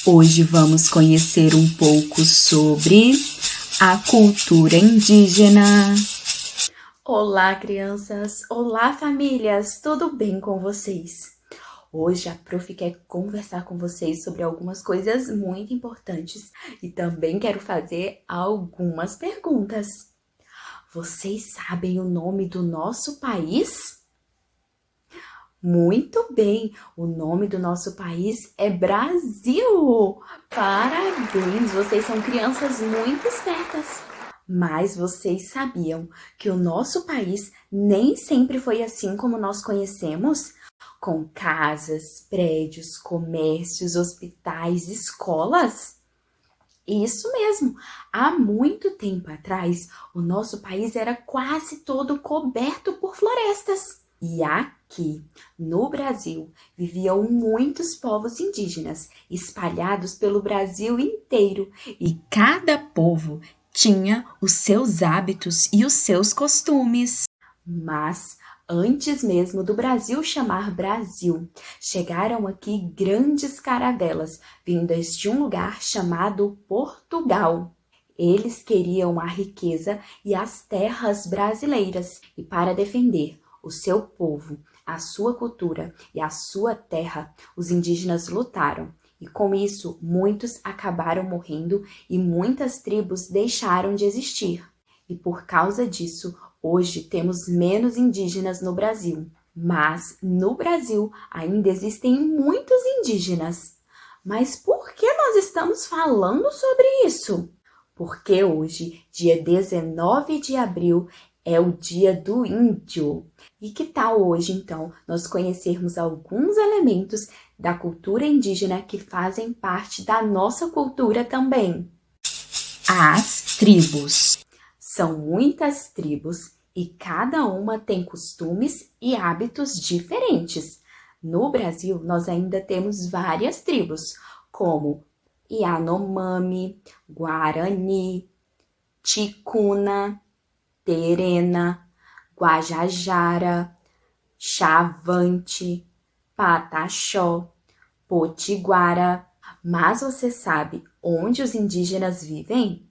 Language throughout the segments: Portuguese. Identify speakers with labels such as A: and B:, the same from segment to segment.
A: Hoje vamos conhecer um pouco sobre a cultura indígena.
B: Olá, crianças! Olá, famílias! Tudo bem com vocês? Hoje a Prof quer conversar com vocês sobre algumas coisas muito importantes e também quero fazer algumas perguntas. Vocês sabem o nome do nosso país? Muito bem! O nome do nosso país é Brasil! Parabéns! Vocês são crianças muito espertas! Mas vocês sabiam que o nosso país nem sempre foi assim como nós conhecemos? Com casas, prédios, comércios, hospitais, escolas? Isso mesmo! Há muito tempo atrás, o nosso país era quase todo coberto por florestas. E aqui, no Brasil, viviam muitos povos indígenas, espalhados pelo Brasil inteiro.
A: E cada povo tinha os seus hábitos e os seus costumes.
B: Mas, antes mesmo do Brasil chamar Brasil, chegaram aqui grandes caravelas, vindas de um lugar chamado Portugal. Eles queriam a riqueza e as terras brasileiras, e para defender o seu povo, a sua cultura e a sua terra, os indígenas lutaram. E com isso, muitos acabaram morrendo e muitas tribos deixaram de existir. E por causa disso, hoje temos menos indígenas no Brasil. Mas no Brasil ainda existem muitos indígenas. Mas por que nós estamos falando sobre isso? Porque hoje, dia 19 de abril, é o dia do índio. E que tal hoje, então, nós conhecermos alguns elementos da cultura indígena que fazem parte da nossa cultura também?
A: As tribos.
B: São muitas tribos e cada uma tem costumes e hábitos diferentes. No Brasil, nós ainda temos várias tribos, como Yanomami, Guarani, Ticuna, Terena, Guajajara, Chavante, Pataxó, Potiguara. Mas você sabe onde os indígenas vivem?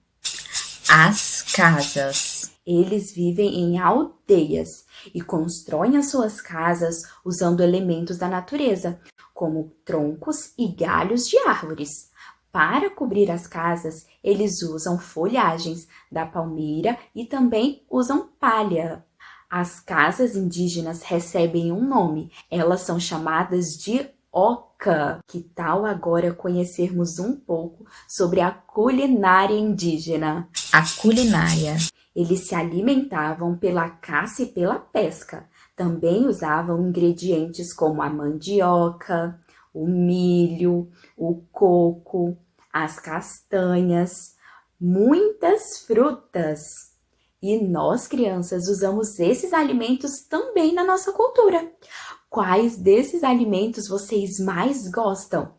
A: As casas.
B: Eles vivem em aldeias e constroem as suas casas usando elementos da natureza, como troncos e galhos de árvores. Para cobrir as casas, eles usam folhagens da palmeira e também usam palha. As casas indígenas recebem um nome. Elas são chamadas de oca. Que tal agora conhecermos um pouco sobre a culinária indígena?
A: A culinária.
B: Eles se alimentavam pela caça e pela pesca. Também usavam ingredientes como a mandioca, o milho, o coco, as castanhas, muitas frutas. E nós, crianças, usamos esses alimentos também na nossa cultura. Quais desses alimentos vocês mais gostam?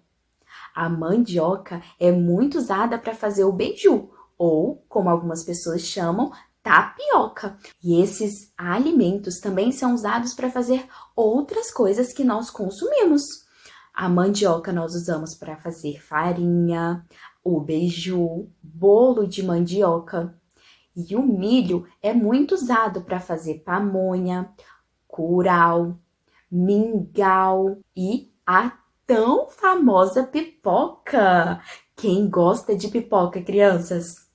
B: A mandioca é muito usada para fazer o beiju, ou, como algumas pessoas chamam, tapioca. E esses alimentos também são usados para fazer outras coisas que nós consumimos. A mandioca nós usamos para fazer farinha, o beiju, bolo de mandioca. E o milho é muito usado para fazer pamonha, curau, mingau e a tão famosa pipoca. Quem gosta de pipoca, crianças?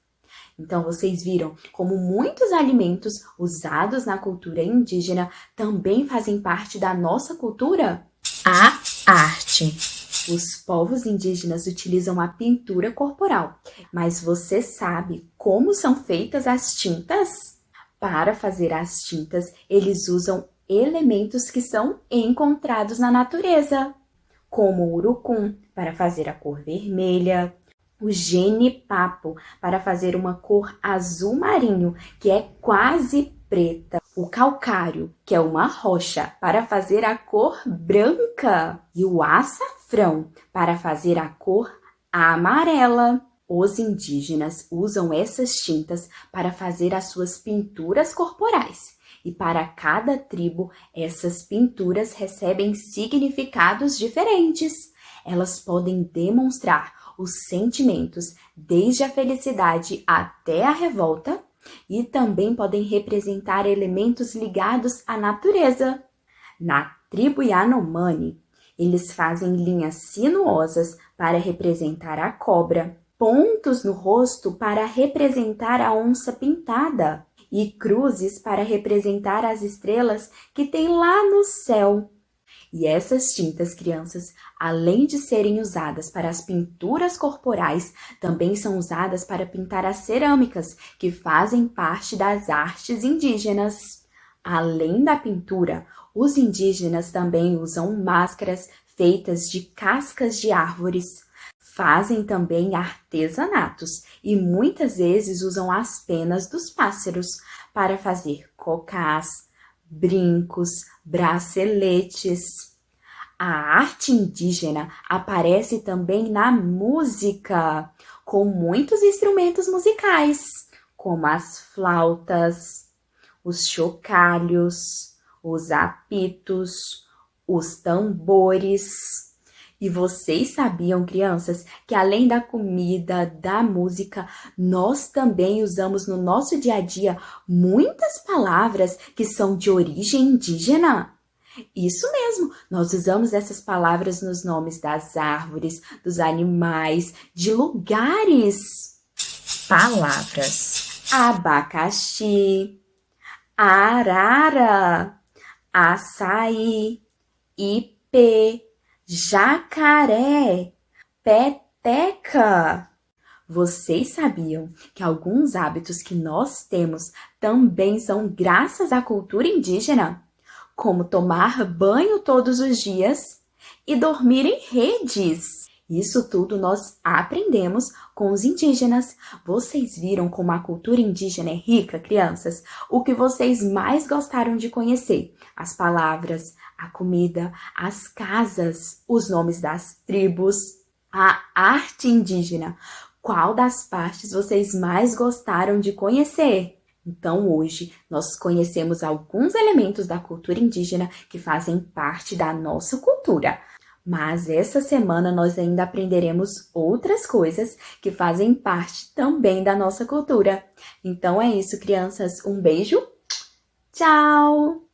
B: Então, vocês viram como muitos alimentos usados na cultura indígena também fazem parte da nossa cultura?
A: A arte.
B: Os povos indígenas utilizam a pintura corporal, mas você sabe como são feitas as tintas? Para fazer as tintas, eles usam elementos que são encontrados na natureza, como o urucum para fazer a cor vermelha, o genipapo para fazer uma cor azul marinho, que é quase preta, o calcário, que é uma rocha, para fazer a cor branca, e o açafrão para fazer a cor amarela. Os indígenas usam essas tintas para fazer as suas pinturas corporais. E para cada tribo, essas pinturas recebem significados diferentes. Elas podem demonstrar os sentimentos, desde a felicidade até a revolta, e também podem representar elementos ligados à natureza. Na tribo Yanomami, eles fazem linhas sinuosas para representar a cobra, pontos no rosto para representar a onça pintada e cruzes para representar as estrelas que tem lá no céu. E essas tintas, crianças, além de serem usadas para as pinturas corporais, também são usadas para pintar as cerâmicas, que fazem parte das artes indígenas. Além da pintura, os indígenas também usam máscaras feitas de cascas de árvores. Fazem também artesanatos e muitas vezes usam as penas dos pássaros para fazer cocás, brincos, braceletes. A arte indígena aparece também na música, com muitos instrumentos musicais, como as flautas, os chocalhos, os apitos, os tambores. E vocês sabiam, crianças, que além da comida, da música, nós também usamos no nosso dia a dia muitas palavras que são de origem indígena? Isso mesmo, nós usamos essas palavras nos nomes das árvores, dos animais, de lugares.
A: Palavras:
B: Abacaxi, arara, açaí, ipê, jacaré, peteca. Vocês sabiam que alguns hábitos que nós temos também são graças à cultura indígena? Como tomar banho todos os dias e dormir em redes. Isso tudo nós aprendemos com os indígenas. Vocês viram como a cultura indígena é rica, crianças? O que vocês mais gostaram de conhecer? As palavras, a comida, as casas, os nomes das tribos, a arte indígena. Qual das partes vocês mais gostaram de conhecer? Então, hoje, nós conhecemos alguns elementos da cultura indígena que fazem parte da nossa cultura. Mas essa semana nós ainda aprenderemos outras coisas que fazem parte também da nossa cultura. Então é isso, crianças. Um beijo. Tchau!